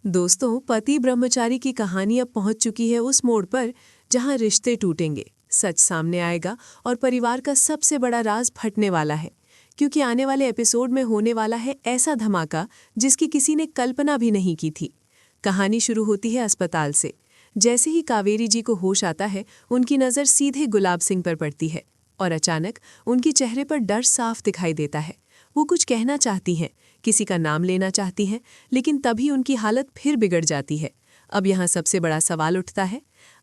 दोस्तों, पति ब्रह्मचारी की कहानी अब पहुंच चुकी है उस मोड़ पर जहां रिश्ते टूटेंगे, सच सामने आएगा और परिवार का सबसे बड़ा राज फटने वाला है। क्योंकि आने वाले एपिसोड में होने वाला है ऐसा धमाका जिसकी किसी ने कल्पना भी नहीं की थी। कहानी शुरू होती है अस्पताल से। जैसे ही कावेरी जी को होश आता है, उनकी नज़र सीधे गुलाब सिंह पर पड़ती है और अचानक उनके चेहरे पर डर साफ दिखाई देता है। वो कुछ कहना चाहती हैं, किसी का नाम लेना चाहती हैं, लेकिन तभी उनकी हालत फिर बिगड़ जाती है। अब यहाँ सबसे बड़ा सवाल उठता है,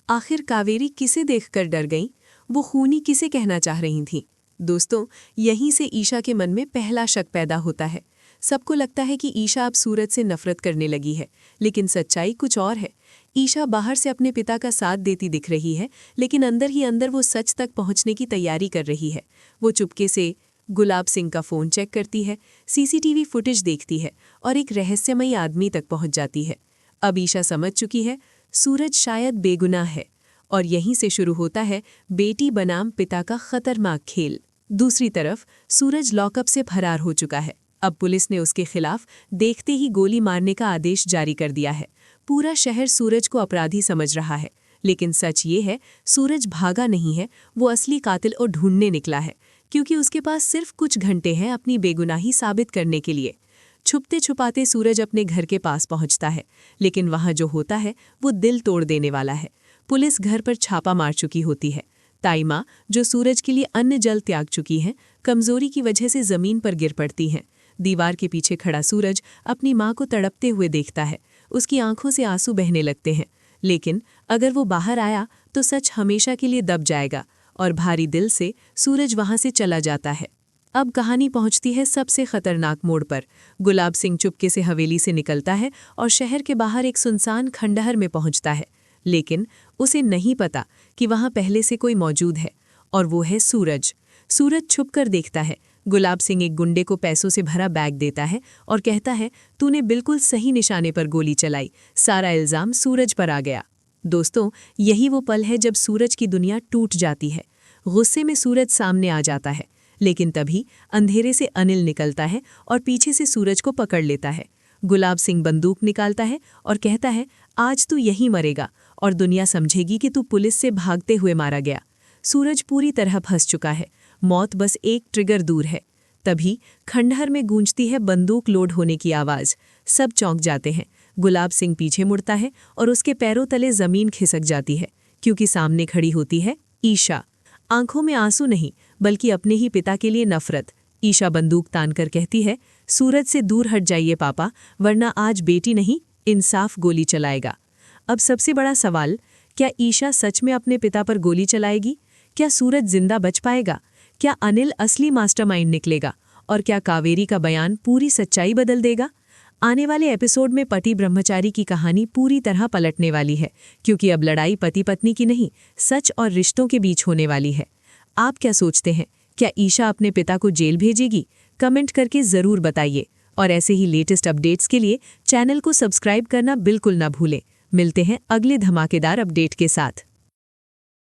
आखिर कावेरी किसे देखकर डर गईं? वो खूनी किसे कहना चाह रही थीं? दोस्तों, यहीं से ईशा के मन में पहला शक पैदा होता है। सबको लगता है कि ईशा अब सूरज से नफरत करने लगी है, लेकिन सच्चाई कुछ और है। ईशा बाहर से अपने पिता का साथ देती दिख रही है, लेकिन अंदर ही अंदर वो सच तक पहुंचने की तैयारी कर रही है। वो चुपके से गुलाब सिंह का फ़ोन चेक करती है, सीसीटीवी फुटेज देखती है और एक रहस्यमयी आदमी तक पहुंच जाती है। अब ईशा समझ चुकी है, सूरज शायद बेगुनाह है और यहीं से शुरू होता है बेटी बनाम पिता का खतरनाक खेल। दूसरी तरफ सूरज लॉकअप से फरार हो चुका है। अब पुलिस ने उसके खिलाफ देखते ही गोली मारने का आदेश जारी कर दिया है। पूरा शहर सूरज को अपराधी समझ रहा है, लेकिन सच ये है, सूरज भागा नहीं है, वो असली कातिल और ढूंढने निकला है। क्योंकि उसके पास सिर्फ कुछ घंटे हैं अपनी बेगुनाही साबित करने के लिए। छुपते छुपाते सूरज अपने घर के पास पहुंचता है, लेकिन वहां जो होता है वो दिल तोड़ देने वाला है। पुलिस घर पर छापा मार चुकी होती है। ताई माँ, जो सूरज के लिए अन्न जल त्याग चुकी हैं, कमजोरी की वजह से जमीन पर गिर पड़ती हैं। दीवार के पीछे खड़ा सूरज अपनी माँ को तड़पते हुए देखता है। उसकी आंखों से आंसू बहने लगते हैं, लेकिन अगर वो बाहर आया तो सच हमेशा के लिए दब जाएगा और भारी दिल से सूरज वहां से चला जाता है। अब कहानी पहुंचती है सबसे खतरनाक मोड़ पर। गुलाब सिंह चुपके से हवेली से निकलता है और शहर के बाहर एक सुनसान खंडहर में पहुंचता है, लेकिन उसे नहीं पता कि वहां पहले से कोई मौजूद है, और वो है सूरज। सूरज छुपकर देखता है। गुलाब सिंह एक गुंडे को पैसों से भरा बैग देता है और कहता है, तूने बिल्कुल सही निशाने पर गोली चलाई, सारा इल्जाम सूरज पर आ गया। दोस्तों, यही वो पल है जब सूरज की दुनिया टूट जाती है। गुस्से में सूरज सामने आ जाता है, लेकिन तभी अंधेरे से अनिल निकलता है और पीछे से सूरज को पकड़ लेता है। गुलाब सिंह बंदूक निकालता है और कहता है, आज तू यहीं मरेगा और दुनिया समझेगी कि तू पुलिस से भागते हुए मारा गया। सूरज पूरी तरह फंस चुका है, मौत बस एक ट्रिगर दूर है। तभी खंडहर में गूंजती है बंदूक लोड होने की आवाज़। सब चौंक जाते हैं। गुलाब सिंह पीछे मुड़ता है और उसके पैरों तले जमीन खिसक जाती है, क्योंकि सामने खड़ी होती है ईशा। आंखों में आंसू नहीं, बल्कि अपने ही पिता के लिए नफरत। ईशा बंदूक तानकर कहती है, सूरज से दूर हट जाइए पापा, वरना आज बेटी नहीं, इंसाफ गोली चलाएगा। अब सबसे बड़ा सवाल, क्या ईशा सच में अपने पिता पर गोली चलाएगी? क्या सूरज जिंदा बच पाएगा? क्या अनिल असली मास्टरमाइंड निकलेगा? और क्या कावेरी का बयान पूरी सच्चाई बदल देगा? आने वाले एपिसोड में पति ब्रह्मचारी की कहानी पूरी तरह पलटने वाली है, क्योंकि अब लड़ाई पति पत्नी की नहीं, सच और रिश्तों के बीच होने वाली है। आप क्या सोचते हैं? क्या ईशा अपने पिता को जेल भेजेगी? कमेंट करके ज़रूर बताइए। और ऐसे ही लेटेस्ट अपडेट्स के लिए चैनल को सब्सक्राइब करना बिल्कुल ना भूलें। मिलते हैं अगले धमाकेदार अपडेट के साथ।